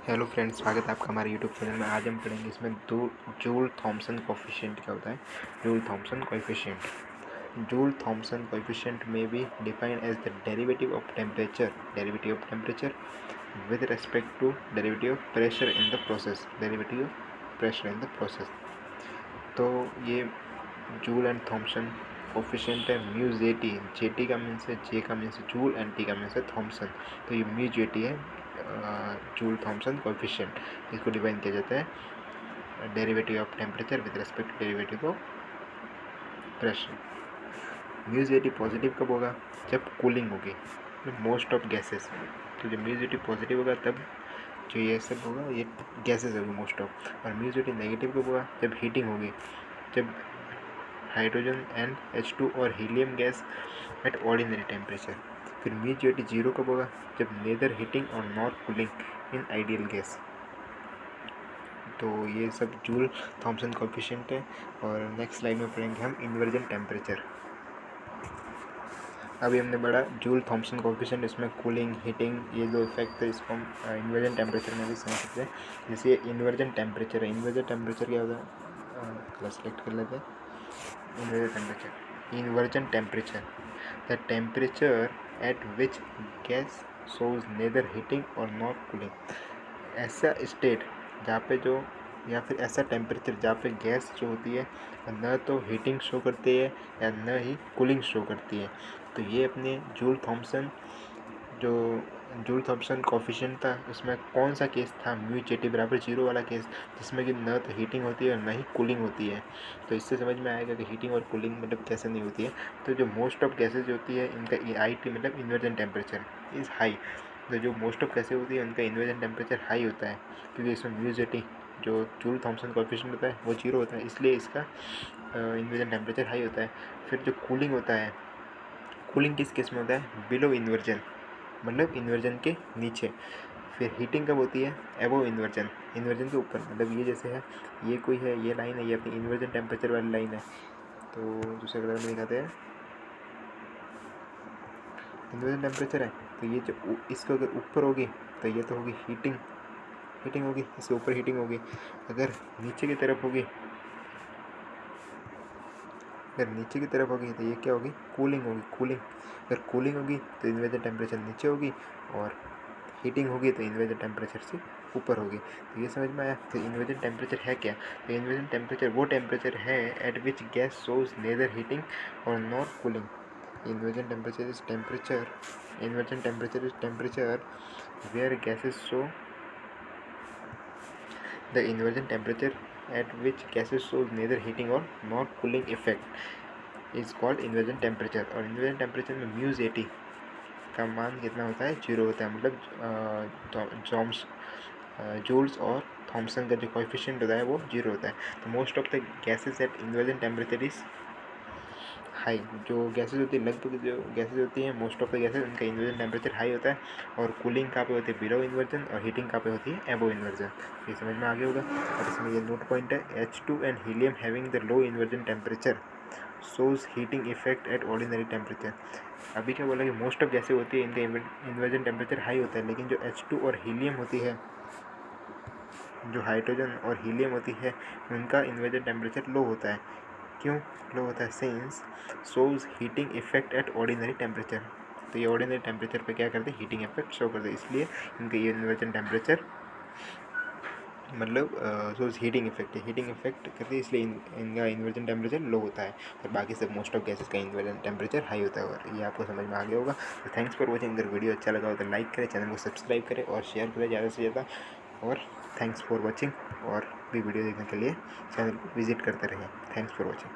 Hello friends, स्वागत है आपका हमारे यूट्यूब चैनल में। आज हम पढ़ेंगे इसमें दो जूल थॉमसन कोफिशिएंट क्या होता है। जूल थॉमसन कोफिशिएंट में be defined as the derivative of temperature with respect to derivative of pressure in the process. तो ये जूल एंड थॉमसन कोफिशिएंट है mu J T. J T का means है, J का मीन्स है Joule and T का means है Thomson. तो ये म्यू जे टी है जूल थॉमसन कोफिशिएंट। इसको डिफाइन किया जाता है derivative of temperature with respect to derivative of pressure. Mu J T positive कब होगा? जब कूलिंग होगी, मोस्ट ऑफ गैसेस। तो जब म्यू जे टी पॉजिटिव होगा तब जो ये सब होगा ये गैसेस होगी मोस्ट ऑफ। और म्यू जे टी नेगेटिव कब होगा? जब हीटिंग होगी, जब हाइड्रोजन एंड H2 और helium gas at ordinary temperature. फिर म्यू जे टी जीरो कब होगा? जब नेदर हीटिंग और not cooling in ideal gas. तो ये सब जूल थॉमसन कोफिशिएंट है। और नेक्स्ट स्लाइड में पढ़ेंगे हम इन्वर्जन टेम्परेचर। अभी हमने पढ़ा जूल थॉमसन कोफिशिएंट, इसमें कूलिंग हीटिंग ये जो इफेक्ट है इसको हम इन्वर्जन टेम्परेचर में भी समझ सकते हैं। जैसे इन्वर्जन टेम्परेचर है, इन्वर्जन टेम्परेचर क्या होता है, कलर सेलेक्ट कर लेते हैं। Inversion temperature the temperature at which gas shows neither heating और नॉट कूलिंग। ऐसा स्टेट जहाँ पे जो या फिर ऐसा टेम्परेचर जहाँ पे गैस जो होती है न तो हीटिंग शो करती है या न ही कूलिंग शो करती है। तो ये अपने जूल थॉमसन कोफिशिएंट था, उसमें कौन सा केस था? म्यू जे टी बराबर जीरो वाला केस, जिसमें कि न तो हीटिंग होती है और न ही कूलिंग होती है। तो इससे समझ में आएगा कि हीटिंग और कूलिंग मतलब कैसे नहीं होती है। तो जो मोस्ट ऑफ गैसेज होती है इनका आई टी मतलब इन्वर्जन टेम्परेचर इज़ हाई। तो जो मोस्ट ऑफ गैसेज होती है उनका इन्वर्जन टेम्परेचर हाई होता है, क्योंकि इसमें म्यू जे टी जो जूल थॉमसन कोफिशिएंट होता है वो जीरो होता है, इसलिए इसका इन्वर्जन टेम्परेचर हाई होता है। फिर जो कूलिंग होता है, कूलिंग किस केस में होता है? बिलो इन्वर्जन, मतलब इन्वर्जन के नीचे। फिर हीटिंग कब होती है? एबो इन्वर्जन, इन्वर्जन के ऊपर। मतलब ये जैसे है, ये कोई है, ये लाइन है, ये अपनी इन्वर्जन टेम्परेचर वाली लाइन है। तो दूसरे कलर में दिखाते हैं, इन्वर्जन टेम्परेचर है। तो ये जो इसको अगर ऊपर होगी तो ये तो होगी हीटिंग होगी, इसके ऊपर हीटिंग होगी। अगर नीचे की तरफ होगी तो ये क्या होगी? कूलिंग होगी, कूलिंग। अगर कूलिंग होगी तो इन्वर्जन टेम्परेचर नीचे होगी, और हीटिंग होगी तो इन्वर्जन टेम्परेचर से ऊपर होगी। तो ये समझ में आया। तो इन्वर्जन टेम्परेचर है क्या? तो इन्वर्जन टेम्परेचर वो टेम्परेचर है at which gas shows neither heating और not cooling. Inversion temperature is temperature where gases show the inversion temperature at which gases shows neither heating or not cooling effect is called inversion temperature। और inversion temperature में mu J T का मान कितना होता है? Zero होता है। मतलब जूल्स और थॉमसन का जो कोएफिशिएंट होता है वो जीरो होता है। तो most of the gases at inversion temperature is high. जो गैसेज होती है, लगभग जो गैसेज होती हैं, मोस्ट ऑफ द गैसेज उनका इन्वर्जन टेम्परेचर हाई होता है। और कूलिंग कहाँ पे होती है? Below inversion. और हीटिंग कहाँ पे होती है? एबो इन्वर्जन। ये समझ में आ गया होगा। और इसमें ये नोट पॉइंट है, H2 and helium having the low inversion temperature shows heating effect at ordinary temperature. अभी क्या बोला कि मोस्ट ऑफ गैसेज होती है इनका इन्वर्जन टेम्परेचर हाई होता है, लेकिन जो H2 और हीलियम होती है, जो हाइड्रोजन और हीलियम होती है, उनका इन्वर्जन टेम्परेचर लो होता है। क्यों लो होता है? Since shows heating effect at ordinary temperature. तो ये ऑर्डिनरी टेम्परेचर पे क्या करते हैं? हीटिंग इफेक्ट शो करते हैं, इसलिए इनका ये इन्वर्जन टेम्परेचर मतलब शोज हीटिंग इफेक्ट करती है, इसलिए इनका इन्वर्जन टेम्परेचर लो होता है। और बाकी सब मोस्ट ऑफ गैसेस का इन्वर्जन टेम्परेचर हाई होता है। और ये आपको समझ में आ गया होगा। तो थैंक्स फॉर वॉचिंग। अगर वीडियो अच्छा लगा हो तो लाइक करें, चैनल को सब्सक्राइब करें और शेयर करें ज़्यादा से ज़्यादा। और थैंक्स फॉर वॉचिंग। और भी वीडियो देखने के लिए चैनल को विजिट करते रहें। Thanks for watching.